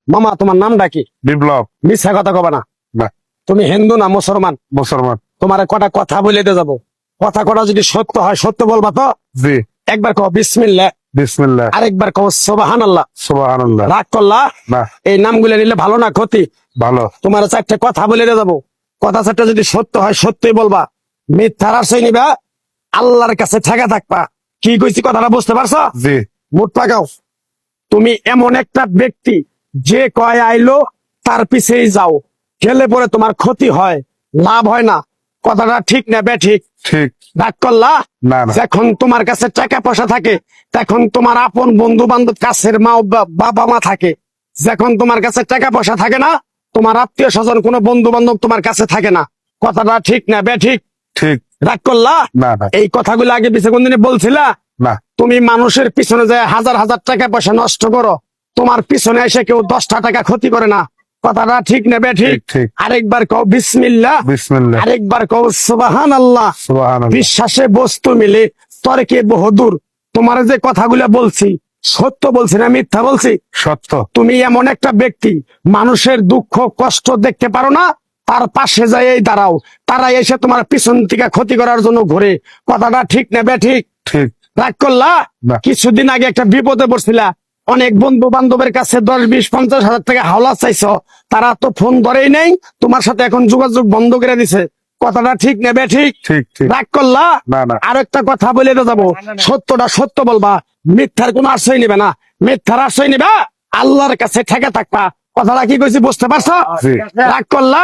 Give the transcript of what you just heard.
মামা তোমার নামটা কি? বিপ্লব। মিথ্যা কথা কবা না। না। তুমি হিন্দু না মুসলমান? মুসলমান। তোমার কটা কথা বলে দিয়ে যাবো, কথা কটা যদি সত্য হয় সত্য বলবা তো? জি। একবার কও বিসমিল্লাহ, বিসমিল্লাহ, আরেকবার কও সুবহানাল্লাহ। সুবহানাল্লাহ। রাগ করলা? না, এই নামগুলো নিলে ভালো না ক্ষতি? ভালো। তোমার চারটে কথা বলে দিয়ে যাবো, কথা চারটে যদি সত্য হয় সত্যই বলবা, মিথ্যার আশ্রয় নিবা, আল্লাহর কাছে ঠেকা থাকবা। কি কইছি কথাটা বুঝতে পারছো? জি। মুখ পাকাও। তুমি এমন একটা ব্যক্তি যে কয় আইলো তার পিছেই যাও, গেলে পরে তোমার ক্ষতি হয়, লাভ হয় না। কথাটা ঠিক না বে ঠিক? ঠিক। রাগ করলা? না, না। যখন তোমার কাছে টাকা পয়সা থাকে তখন তোমার আপন বন্ধু বান্ধব, কাছের মা বাবা মা থাকে। যখন তোমার কাছে টাকা পয়সা থাকে না, তোমার আত্মীয় স্বজন কোনো বন্ধু বান্ধব তোমার কাছে থাকে না। কথাটা ঠিক না বে ঠিক? ঠিক। রাগ করলা? না, না। এই কথাগুলো আগে পিছে কোনদিনে বলছিলা? না। তুমি মানুষের পিছনে যায় হাজার হাজার টাকা পয়সা নষ্ট করো, তোমার পিছনে এসে কেউ 10টা টাকা ক্ষতি করে না। কথাটা ঠিক নেবে ঠিক? ঠিক, ঠিক। আরেকবার কও বিসমিল্লাহ, বিসমিল্লাহ, আরেকবার কও সুবহানাল্লাহ। সুবহানাল্লাহ। বিশ্বাসে বস্তু মিলে তর্কে বহুদূর। তোমার যে কথাগুলো বলছি সত্য বলছি না মিথ্যা বলছি? সত্য। তুমি এমন একটা ব্যক্তি, মানুষের দুঃখ কষ্ট দেখতে পারো না, তার পাশে যাই দাঁড়াও, তারা এসে তোমার পিছন থেকে ক্ষতি করার জন্য ঘুরে। কথাটা ঠিক নেবে ঠিক? ঠিক। রাগ করলা? না। কিছুদিন আগে একটা বিপদে পড়ছিলা, অনেক বন্ধু বান্ধবের কাছে 10, 20, 50 হাজার টাকা হাওলা চাইছো, তারা তো ফোন ধরেই নেই, তোমার সাথে এখন যোগাযোগ বন্ধ করে দিছে। কথাটা ঠিক নেবে ঠিক? ঠিক। ঠিক। রাগ করলা? না, না। আর একটা কথা বলে তো যাবো, সত্যটা সত্য বলবা, মিথ্যার কোনো আশ্রয় নিবে না। মিথ্যার আশ্রয় নিবা, আল্লাহর কাছে ঠেকে থাকবা। কথাটা কি কইছি বুঝতে পারছো? জি। রাগ করলা?